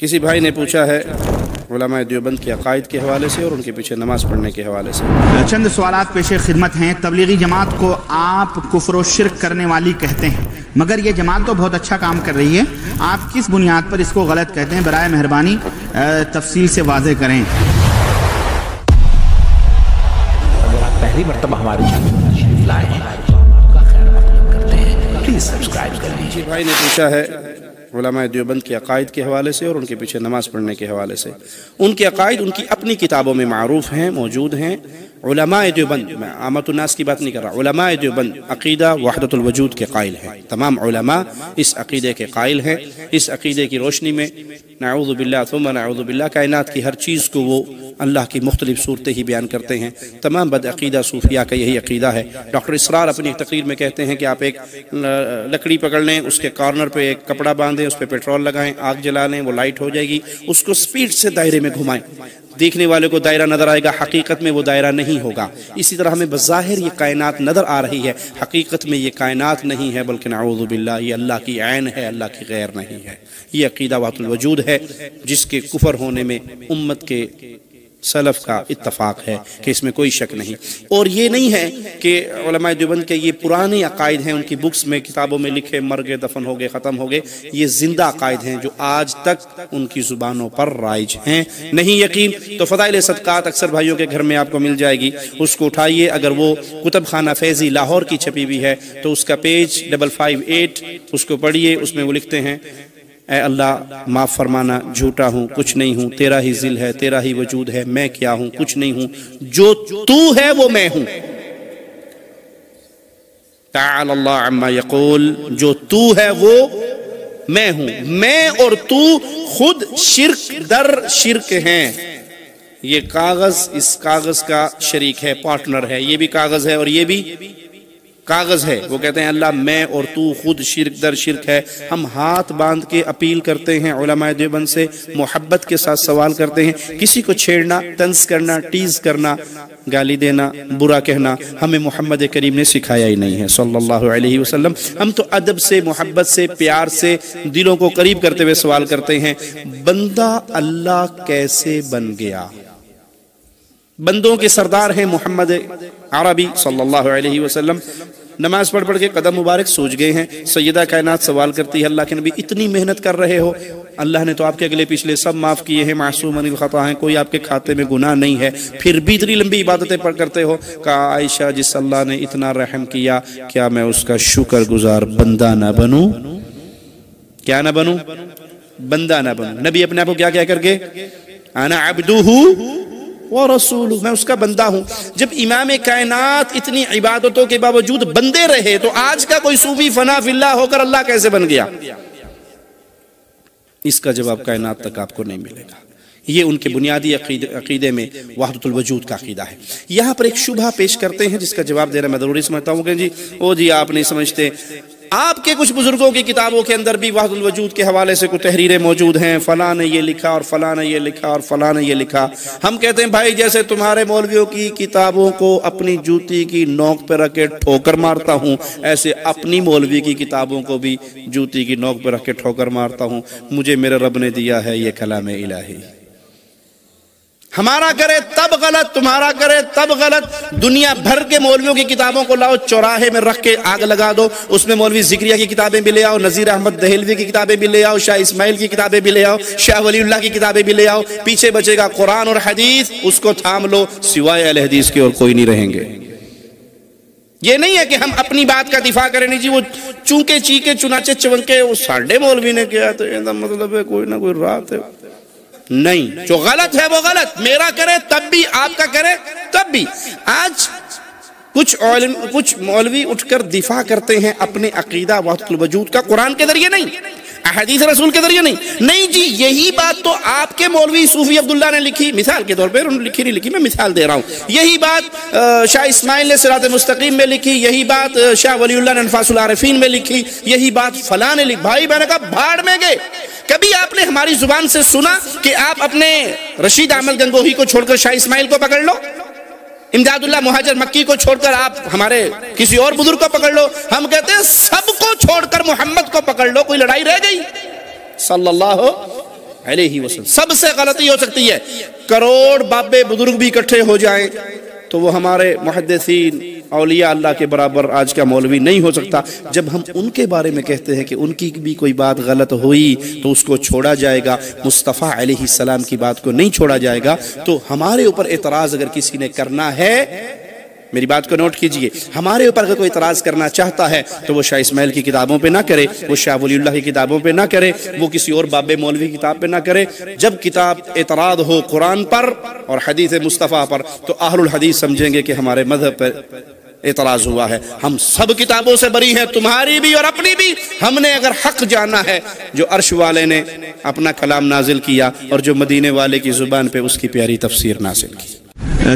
کسی بھائی نے پوچھا ہے علماء دیوبند کے عقائد کے حوالے سے اور ان کے پیچھے نماز پڑھنے کے حوالے سے۔ چند سوالات پیش خدمت ہیں۔ تبلیغی جماعت کو آپ کفر و شرک کرنے والی کہتے ہیں، مگر یہ جماعت تو بہت اچھا کام کر رہی ہے، آپ کس بنیاد پر اس کو غلط کہتے ہیں؟ برائے مہربانی تفصیل سے واضح کریں۔ اگر آپ پہلی مرتبہ ہمارے چینل تشریف لائے ہیں تو آپ کا خیر مقدم کرتے ہیں، پلیز سبسکرائب کر لیجیے۔ بھائی نے پوچھا ہے علماء دیوبند کے عقائد کے حوالے سے اور ان کے پیچھے نماز پڑھنے کے حوالے سے۔ ان کے عقائد ان کی اپنی کتابوں میں معروف ہیں، موجود ہیں۔ علماء دیوبند، میں عامت الناس کی بات نہیں کر رہا، علماء دیوبند عقیدہ وحدت الوجود کے قائل ہیں۔ تمام علماء اس عقیدے کے قائل ہیں۔ اس عقیدے کی روشنی میں نعوذ باللہ ثم نعوذ باللہ کائنات کی ہر چیز کو وہ اللہ کی مختلف صورتیں ہی بیان کرتے ہیں۔ تمام بد عقیدہ صوفیہ کا یہی عقیدہ ہے۔ ڈاکٹر اسرار اپنی ایک تقریر میں کہتے ہیں کہ آپ ایک لکڑی پکڑ لیں، اس کے کارنر پہ ایک کپڑا باندھیں، اس پہ پیٹرول لگائیں، آگ جلا لیں، وہ لائٹ ہو جائے گی، اس کو سپیڈ سے دائرے میں گھمائیں، دیکھنے والے کو دائرہ نظر آئے گا، حقیقت میں وہ دائرہ نہیں ہوگا۔ اسی طرح ہمیں بظاہر یہ کائنات نظر آ رہی ہے، حقیقت میں یہ کائنات نہیں ہے بلکہ نعوذ باللہ یہ اللہ کی عین ہے، اللہ کی غیر نہیں ہے۔ یہ عقیدہ وحدت الوجود ہے جس کے کفر ہونے میں امت کے سلف کا اتفاق ہے کہ اس میں کوئی شک نہیں۔ اور یہ نہیں ہے کہ علماء دیوبند کے یہ پرانے عقائد ہیں، ان کی بکس میں کتابوں میں لکھے، مر گئے، دفن ہو گئے، ختم ہو گئے۔ یہ زندہ عقائد ہیں جو آج تک ان کی زبانوں پر رائج ہیں۔ نہیں یقین تو فضائل صدقات اکثر بھائیوں کے گھر میں آپ کو مل جائے گی، اس کو اٹھائیے۔ اگر وہ کتب خانہ فیضی لاہور کی چھپی ہوئی ہے تو اس کا پیج 558 اس کو پڑھیے، اس میں وہ لکھتے ہیں اے اللہ معاف فرمانا، جھوٹا ہوں، کچھ نہیں ہوں، تیرا ہی ذل ہے، تیرا ہی وجود ہے، میں کیا ہوں، کچھ نہیں ہوں، جو تو ہے وہ میں ہوں۔ تعالی اللہ عما یقول، جو تو ہے وہ میں ہوں۔ میں اور تو خود شرک در شرک ہیں۔ یہ کاغذ اس کاغذ کا شریک ہے، پارٹنر ہے، یہ بھی کاغذ ہے اور یہ بھی کاغذ ہے۔ وہ کہتے ہیں اللہ میں اور تو خود شرک در شرک ہے۔ ہم ہاتھ باندھ کے اپیل کرتے ہیں علماء دیوبند سے، محبت کے ساتھ سوال کرتے ہیں۔ کسی کو چھیڑنا، طنز کرنا، ٹیز کرنا، گالی دینا، برا کہنا ہمیں محمد کریم نے سکھایا ہی نہیں ہے صلی اللہ علیہ وسلم۔ ہم تو ادب سے، محبت سے، پیار سے دلوں کو قریب کرتے ہوئے سوال کرتے ہیں بندہ اللہ کیسے بن گیا؟ بندوں کے سردار ہیں محمد عربی صلی اللہ علیہ وسلم۔ نماز پڑھ پڑھ کے قدم مبارک سوج گئے ہیں۔ سیدہ کائنات سوال کرتی ہے اللہ کے نبی اتنی محنت کر رہے ہو، اللہ نے تو آپ کے اگلے پچھلے سب معاف کیے ہیں، معصوم عن الخطا ہیں، کوئی آپ کے کھاتے میں گناہ نہیں ہے، پھر بھی اتنی لمبی عبادتیں پڑھ کرتے ہو؟ کہا عائشہ جس اللہ نے اتنا رحم کیا، کیا میں اس کا شکر گزار بندہ نہ بنوں؟ کیا نہ بنوں؟ بندہ نہ بنوں۔ نبی اپنے آپ کو کیا کہہ کر کے انا عبدہ ورسول، میں اس کا بندہ ہوں۔ جب امام کائنات اتنی عبادتوں کے باوجود بندے رہے تو آج کا کوئی صوفی فنا فی اللہ ہو کر اللہ کیسے بن گیا؟ اس کا جواب کائنات تک آپ کو نہیں ملے گا۔ یہ ان کے بنیادی عقیدے میں وحدت الوجود کا عقیدہ ہے۔ یہاں پر ایک شبہ پیش کرتے ہیں جس کا جواب دینا میں ضروری سمجھتا ہوں کہ جی آپ نہیں سمجھتے، آپ کے کچھ بزرگوں کی کتابوں کے اندر بھی وحدت الوجود کے حوالے سے کچھ تحریریں موجود ہیں، فلاں نے یہ لکھا اور فلاں نے یہ لکھا اور فلاں نے یہ لکھا۔ ہم کہتے ہیں بھائی جیسے تمہارے مولویوں کی کتابوں کو اپنی جوتی کی نوک پہ رکھ کے ٹھوکر مارتا ہوں، ایسے اپنی مولوی کی کتابوں کو بھی جوتی کی نوک پہ رکھ کے ٹھوکر مارتا ہوں۔ مجھے میرے رب نے دیا ہے یہ کلام الہی، ہمارا کرے تب غلط، تمہارا کرے تب غلط۔ دنیا بھر کے مولویوں کی کتابوں کو لاؤ، چوراہے میں رکھ کے آگ لگا دو، اس میں مولوی ذکریہ کی کتابیں بھی لے آؤ، نذیر احمد دہلوی کی کتابیں بھی لے آؤ، شاہ اسماعیل کی کتابیں بھی لے آؤ، شاہ ولی اللہ کی کتابیں بھی لے آؤ، پیچھے بچے گا قرآن اور حدیث، اس کو تھام لو، سوائے اہل حدیث کے اور کوئی نہیں رہیں گے۔ یہ نہیں ہے کہ ہم اپنی بات کا دفاع کریں، نہیں جی وہ چونکے چیکے چنانچہ چونکے وہ ساڑھے مولوی نے کیا تو یہ مطلب ہے کوئی نہ کوئی رات ہے۔ نہیں، جو غلط ہے وہ غلط، میرا کرے تب بھی، آپ کا کرے تب بھی۔ آج کچھ مولوی اٹھ کر دفاع کرتے ہیں اپنے عقیدہ وحدت الوجود کا، قرآن کے ذریعے نہیں، احادیث رسول کے ذریعے نہیں جی یہی بات تو آپ کے مولوی صوفی عبداللہ نے لکھی، مثال کے طور پہ انہوں نے لکھی نہیں لکھی، میں مثال دے رہا ہوں۔ یہی بات شاہ اسماعیل نے صراط مستقیم میں لکھی، یہی بات شاہ ولی اللہ نے انفاس العارفین میں لکھی، یہی بات فلاں نے لکھی۔ بھائی میں نے کہا بھاڑ میں گئے۔ کبھی آپ نے ہماری زبان سے سنا کہ آپ اپنے رشید احمد گنگوہی کو چھوڑ کر شاہ اسماعیل کو پکڑ لو، امداد اللہ مہاجر مکی کو چھوڑ کر آپ ہمارے کسی اور بزرگ کو پکڑ لو؟ ہم کہتے ہیں سب کو چھوڑ کر محمد کو پکڑ لو، کوئی لڑائی رہ گئی؟ صلی اللہ علیہ وسلم۔ سب سے غلطی ہو سکتی ہے، کروڑ بابے بزرگ بھی اکٹھے ہو جائیں تو وہ ہمارے محدثین اولیاء اللہ کے برابر آج کا مولوی نہیں ہو سکتا۔ جب ہم ان کے بارے میں کہتے ہیں کہ ان کی بھی کوئی بات غلط ہوئی تو اس کو چھوڑا جائے گا، مصطفیٰ علیہ السلام کی بات کو نہیں چھوڑا جائے گا، تو ہمارے اوپر اعتراض اگر کسی نے کرنا ہے، میری بات کو نوٹ کیجئے، ہمارے اوپر اگر کوئی اعتراض کرنا چاہتا ہے تو وہ شاہ اسماعیل کی کتابوں پہ نہ کرے، وہ شاہ ولی اللہ کی کتابوں پہ نہ کرے، وہ کسی اور باب مولوی کی کتاب پہ نہ کرے۔ جب کتاب اعتراض ہو قرآن پر اور حدیث مصطفیٰ پر تو اہل الحدیث سمجھیں گے کہ ہمارے مذہب پر اعتراض ہوا ہے۔ ہم سب کتابوں سے بری ہیں، تمہاری بھی اور اپنی بھی۔ ہم نے اگر حق جانا ہے، جو عرش والے نے اپنا کلام نازل کیا اور جو مدینے والے کی زبان پہ اس کی پیاری تفسیر نازل کی۔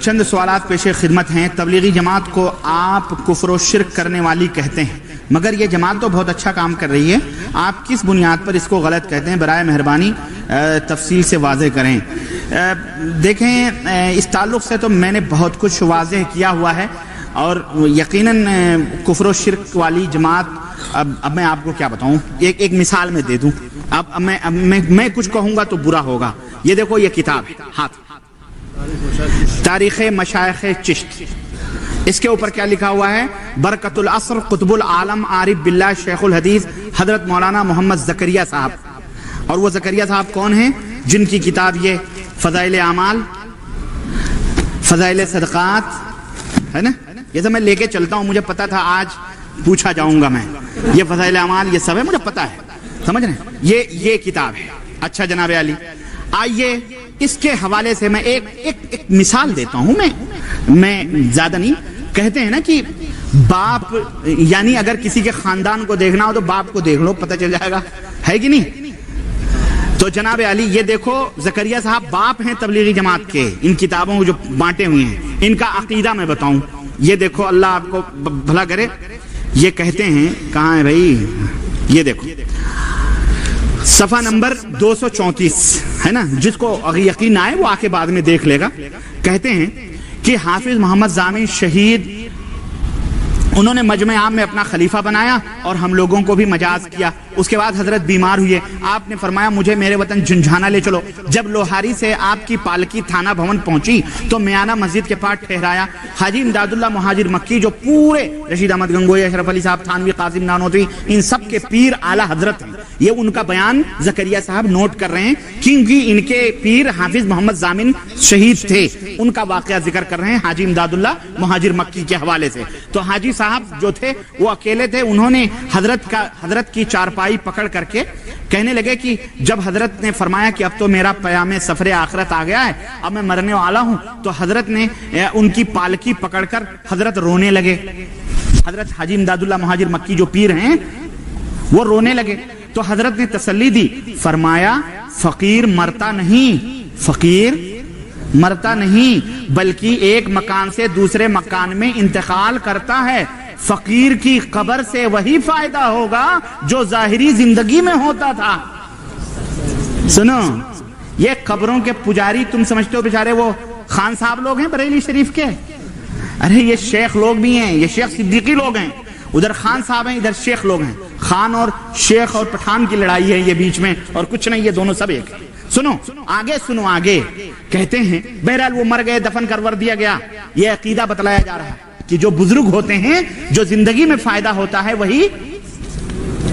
چند سوالات پیش خدمت ہیں۔ تبلیغی جماعت کو آپ کفر و شرک کرنے والی کہتے ہیں، مگر یہ جماعت تو بہت اچھا کام کر رہی ہے، آپ کس بنیاد پر اس کو غلط کہتے ہیں؟ برائے مہربانی تفصیل سے واضح کریں۔ دیکھیں، اس تعلق سے تو میں نے بہت کچھ واضح کیا ہوا ہے، اور یقیناً کفر و شرک والی جماعت، اب میں آپ کو کیا بتاؤں، ایک مثال میں دے دوں۔ اب میں کچھ کہوں گا تو برا ہوگا۔ یہ دیکھو، یہ کتاب ہے، ہاتھ تاریخ مشائخ چشت، اس کے اوپر کیا لکھا ہوا ہے؟ برکت العصر قطب العالم عارف باللہ شیخ الحدیث حضرت مولانا محمد زکریا صاحب۔ اور وہ زکریا صاحب کون ہیں؟ جن کی کتاب یہ فضائل اعمال، فضائل صدقات ہے نا، یہ سب میں لے کے چلتا ہوں، مجھے پتا تھا آج پوچھا جاؤں گا میں۔ یہ فضائل اعمال، یہ سب ہے، مجھے پتا ہے، سمجھ رہے ہیں؟ یہ کتاب ہے۔ اچھا جناب علی، آئیے اس کے حوالے سے میں ایک مثال دیتا ہوں۔ میں زیادہ نہیں، کہتے ہیں نا کہ باپ، یعنی اگر کسی کے خاندان کو دیکھنا ہو تو باپ کو دیکھ لو، پتہ چل جائے گا، ہے کہ نہیں؟ تو جناب علی، یہ دیکھو، زکریا صاحب باپ ہیں تبلیغی جماعت کے، ان کتابوں کو جو بانٹے ہوئے ہیں، ان کا عقیدہ میں بتاؤں۔ یہ دیکھو، اللہ آپ کو بھلا کرے، یہ کہتے ہیں، کہاں ہے بھائی؟ یہ دیکھو صفحہ نمبر 234 ہے نا، جس کو اگر یقین آئے وہ آ کے بعد میں دیکھ لے گا۔ کہتے ہیں کہ حافظ محمد ضامن شہید، انہوں نے مجمع عام میں اپنا خلیفہ بنایا اور ہم لوگوں کو بھی مجاز کیا۔ اس کے بعد حضرت بیمار ہوئے، آپ نے فرمایا مجھے میرے وطن جھنجھانا لے چلو۔ جب لوہاری سے آپ کی پالکی تھانہ بھون پہنچی تو میانہ مسجد کے پاس ٹھہرایا۔ حاجی امداد اللہ مہاجر مکی، جو پورے رشید احمد گنگوئی، اشرف علی صاحب تھانوی، قاسم نانوتوی، ان سب کے پیر اعلیٰ حضرت ہیں، یہ ان کا بیان زکریا صاحب نوٹ کر رہے ہیں، کیونکہ ان کے پیر حافظ محمد ضامن شہید تھے، ان کا واقعہ ذکر کر رہے ہیں حاجی امداد اللہ مہاجر مکی کے حوالے سے۔ تو حاجی صاحب جو تھے وہ اکیلے تھے، انہوں نے حضرت کی چارپائی پکڑ کر کے کہنے لگے کہ جب حضرت نے فرمایا کہ اب تو میرا پیام سفر آخرت آ گیا ہے، اب میں مرنے والا ہوں، تو حضرت نے ان کی پالکی پکڑ کر حضرت رونے لگے۔ حضرت حاجی امداد اللہ مہاجر مکی جو پیر ہیں وہ رونے لگے، تو حضرت نے تسلی دی، فرمایا فقیر مرتا نہیں، فقیر مرتا نہیں، بلکہ ایک مکان سے دوسرے مکان میں انتقال کرتا ہے۔ فقیر کی قبر سے وہی فائدہ ہوگا جو ظاہری زندگی میں ہوتا تھا۔ سنو، یہ قبروں کے پجاری تم سمجھتے ہو بیچارے وہ خان صاحب لوگ ہیں بریلی شریف کے؟ ارے یہ شیخ لوگ بھی ہیں، یہ شیخ صدیقی لوگ ہیں، ادھر خان صاحب ہیں، ادھر شیخ لوگ ہیں۔ خان اور شیخ اور پٹھان کی لڑائی ہے یہ بیچ میں، اور کچھ نہیں، یہ دونوں سب ایک۔ سنو آگے کہتے ہیں بہرحال وہ مر گئے، دفن کرور دیا گیا۔ یہ عقیدہ بتلایا جا رہا ہے کہ جو بزرگ ہوتے ہیں، جو زندگی میں فائدہ ہوتا ہے، وہی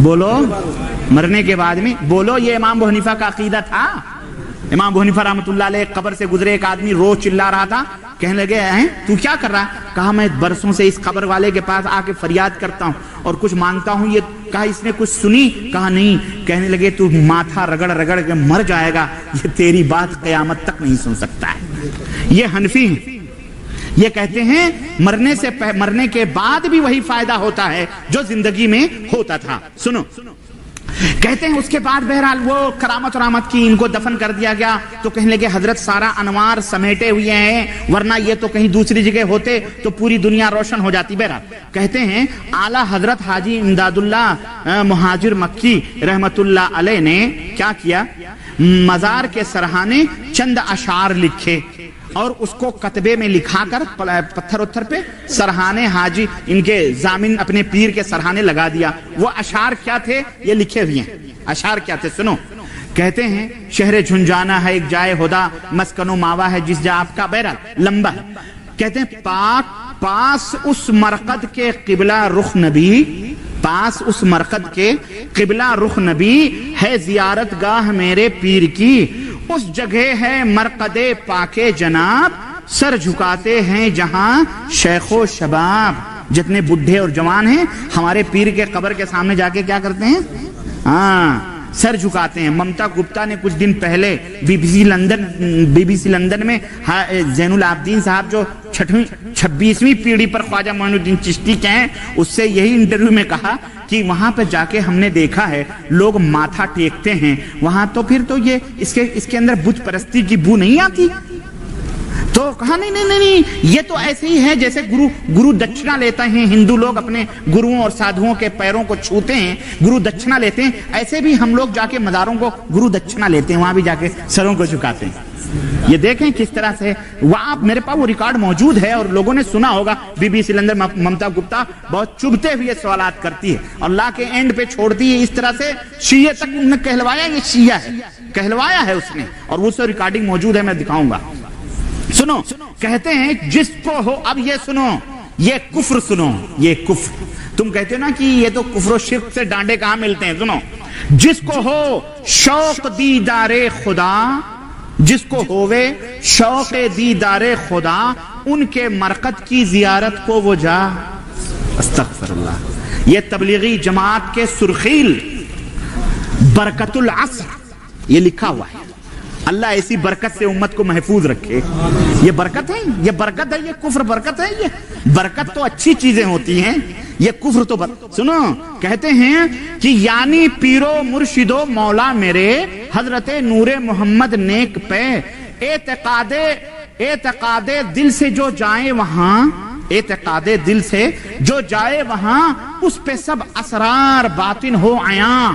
بولو مرنے کے بعد میں بولو۔ یہ امام ابو حنیفہ کا عقیدہ تھا۔ امام ابو حنیفہ رحمۃ اللہ علیہ قبر سے گزرے، ایک آدمی روز چلا رہا تھا، کہنے لگے ہیں تو کیا کر رہا ہے؟ کہا میں برسوں سے اس قبر والے کے پاس آ کے فریاد کرتا ہوں اور کچھ مانگتا ہوں۔ یہ کہا اس نے کچھ سنی؟ کہا نہیں۔ کہنے لگے تو ماتھا رگڑ رگڑ کے مر جائے گا، یہ تیری بات قیامت تک نہیں سن سکتا ہے۔ یہ حنفی ہیں، یہ کہتے ہیں مرنے کے بعد بھی وہی فائدہ ہوتا ہے جو زندگی میں ہوتا تھا۔ سنو، کہتے ہیں اس کے بعد بہرحال وہ کرامت ورامت کی، ان کو دفن کر دیا گیا، تو کہنے لگے حضرت سارا انوار سمیٹے ہوئے ہیں، ورنہ یہ تو کہیں دوسری جگہ ہوتے تو پوری دنیا روشن ہو جاتی۔ بہرحال کہتے ہیں اعلیٰ حضرت حاجی امداد اللہ مہاجر مکی رحمت اللہ علیہ نے کیا کیا؟ مزار کے سرہانے چند اشعار لکھے اور اس کو کتبے میں لکھا کر پتھر اتھر پہ سرہانے حاجی ان کے ضامن اپنے پیر کے سرہانے لگا دیا۔ وہ اشعار کیا تھے؟ یہ لکھے ہوئے ہیں۔ اشعار کیا تھے؟ سنو، کہتے ہیں شہر جھنجھانا ہے ایک جائے ہدا، مسکن و ماوا ہے جس جا آپ کا، بہرحال لمبا ہے. کہتے ہیں پاس اس مرقد کے قبلہ رخ نبی، پاس اس مرقد کے قبلہ رخ نبی ہے زیارت گاہ میرے پیر کی، اس جگہ ہے مرقد پاک جناب، سر جھکاتے ہیں جہاں شیخ و شباب. جتنے بڈھے اور جوان ہیں ہمارے پیر کے قبر کے سامنے جا کے کیا کرتے ہیں؟ سر جھکاتے ہیں. ممتا گپتا نے کچھ دن پہلے بی بی سی لندن میں زین العابدین صاحب جو 26ویں پیڑھی پر خواجہ معین الدین چشتی کے ہیں، اس سے یہی انٹرویو میں کہا کہ وہاں پہ جا کے ہم نے دیکھا ہے لوگ ماتھا ٹیکتے ہیں وہاں، تو پھر تو یہ اس کے اندر بت پرستی کی بو نہیں آتی. تو کہا نہیں، یہ تو ایسے ہی ہے جیسے گرو دکشنا لیتے ہیں ہندو لوگ، اپنے گروؤں اور سادھوؤں کے پیروں کو چھوتے ہیں، گرو دکشنا لیتے ہیں، ایسے بھی ہم لوگ جا کے مزاروں کو گرو دکشنا لیتے ہیں، وہاں بھی جا کے سروں کو جھکاتے ہیں. یہ دیکھیں کس طرح سے وہاں میرے پاس وہ ریکارڈ موجود ہے اور لوگوں نے سنا ہوگا. Be B C London Mamata Gupta بہت چبھتے ہوئے سوالات کرتی ہے اور لا کے اینڈ پہ چھوڑتی ہے اس طرح سے. شیعہ تک نے کہلوایا یہ شیعہ ہے، کہلوایا ہے اس نے، اور وہ سے ریکارڈنگ موجود ہے، میں دکھاؤں گا. سنو، کہتے ہیں جس کو ہو، اب یہ سنو، یہ کفر سنو، یہ کفر. تم کہتے ہو نا کہ یہ تو کفر و شرک سے ڈانڈے کہاں ملتے ہیں. سنو، جس کو ہو شوق دیدار خدا، جس کو ہووے شوق دیدار خدا، ان کے مرقد کی زیارت کو وہ جا. استغفر اللہ. یہ تبلیغی جماعت کے سرخیل برکت العصر یہ لکھا ہوا ہے. اللہ ایسی برکت سے امت کو محفوظ رکھے. یہ برکت ہے، یہ برکت ہے، یہ کفر برکت ہے. یہ برکت تو اچھی چیزیں ہوتی ہیں، یہ کفر تو سنو، کہتے ہیں کہ یعنی پیرو مرشدو مولا میرے حضرت نور محمد نیک پہ، اعتقاد دل سے جو جائے وہاں، اعتقاد دل سے جو جائے وہاں، اس پہ سب اسرار باطن ہو عیاں.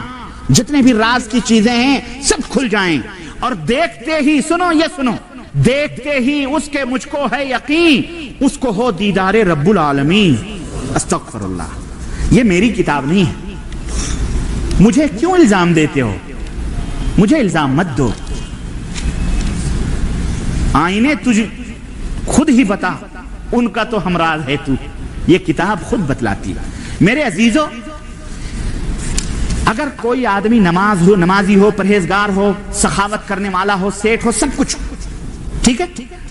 جتنے بھی راز کی چیزیں ہیں سب کھل جائیں. اور دیکھتے ہی، سنو یہ سنو، دیکھتے ہی اس کے مجھ کو ہے یقین، اس کو ہو دیدار رب العالمین. استغفر اللہ. یہ میری کتاب نہیں ہے. مجھے کیوں الزام دیتے ہو؟ مجھے الزام مت دو. آئینے تجھ خود ہی بتا، ان کا تو ہمراز ہے تو. یہ کتاب خود بتلاتی. میرے عزیزو، اگر کوئی آدمی نمازی ہو، پرہیزگار ہو، سخاوت کرنے والا ہو، سیٹھ ہو، سب کچھ ٹھیک ہے،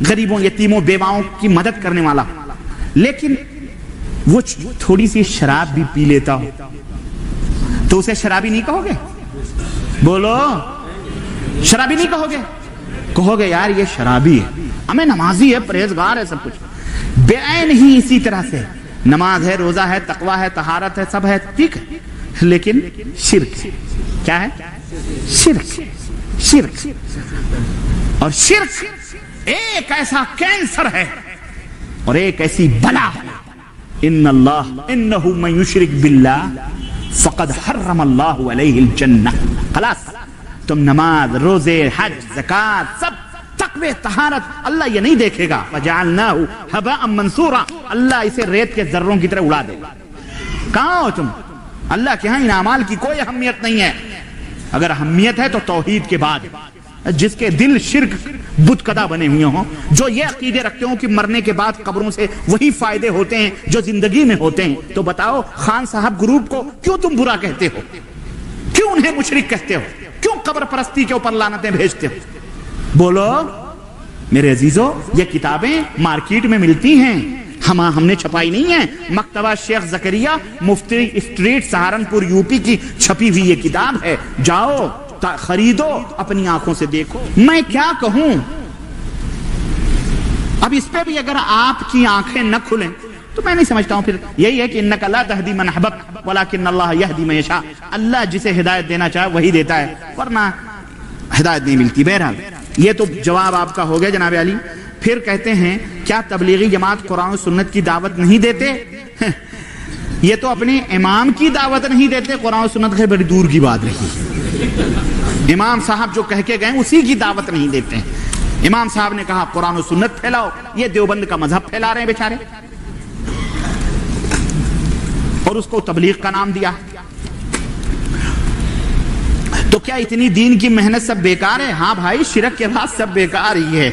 غریبوں یتیموں بیواؤں کی مدد کرنے والا، لیکن وہ تھوڑی سی شراب بھی پی لیتا ہو تو اسے شرابی نہیں کہو گے؟ بولو، شرابی نہیں کہو گے؟ کہو گے یار یہ شرابی ہے، ہمیں نمازی ہے، پرہیزگار ہے، سب کچھ. بے عین ہی اسی طرح سے نماز ہے، روزہ ہے، تقوی ہے، طہارت ہے، سب ہے، ٹھیک ہے، لیکن شرک کیا ہے؟ شرک. اور شرک ایک ایسا کینسر ہے اور ایک ایسی بلا. انہو من یشرک باللہ فقد حرم اللہ علیہ الجنہ. خلاص، تم نماز، روزے، حج، زکاة، سب تقوی، طہارت، اللہ یہ نہیں دیکھے گا. وجعلناہ ھباء منثورا، اللہ اسے ریت کے ذروں کی طرح اڑا دے گا. کہاں ہو تم؟ اللہ کے ہاں ان اعمال کی کوئی اہمیت نہیں ہے. اگر اہمیت ہے تو توحید کے بعد. جس کے دل شرک بت قدا بنے ہوئے ہوں، جو یہ عقیدے رکھتے ہوں کہ مرنے کے بعد قبروں سے وہی فائدے ہوتے ہیں جو زندگی میں ہوتے ہیں، تو بتاؤ خان صاحب گروپ کو کیوں تم برا کہتے ہو؟ کیوں انہیں مشرک کہتے ہو؟ کیوں قبر پرستی کے اوپر لعنتیں بھیجتے ہو؟ بولو میرے عزیزو، یہ کتابیں مارکیٹ میں ملتی ہیں، ہم نے چھپائی نہیں ہے. مکتبہ شیخ زکریا مفتی اسٹریٹ سہارنپور یوپی کی چھپی ہوئی یہ کتاب ہے. جاؤ خریدو، اپنی آنکھوں سے دیکھو. میں کیا کہوں؟ اب اس پہ بھی اگر آپ کی آنکھیں نہ کھلیں تو میں نہیں سمجھتا ہوں. پھر یہی ہے کہ انک لا تہدی من احببت ولکن اللہ یہدی من یشاء. اللہ جسے ہدایت دینا چاہے وہی دیتا ہے، ورنہ ہدایت نہیں ملتی. بہرحال یہ تو جواب آپ کا ہو گیا جناب علی. پھر کہتے ہیں کیا تبلیغی جماعت قرآن و سنت کی دعوت نہیں دیتے؟ یہ تو اپنے امام کی دعوت نہیں دیتے، قرآن و سنت سے بڑی دور کی بات رہی. امام صاحب جو کہہ کے گئے اسی کی دعوت نہیں دیتے. امام صاحب نے کہا قرآن و سنت پھیلاؤ، یہ دیوبند کا مذہب پھیلا رہے ہیں بیچارے، اور اس کو تبلیغ کا نام دیا. تو کیا اتنی دین کی محنت سب بیکار ہے؟ ہاں بھائی، شرک کے بعد سب بیکار ہی ہے۔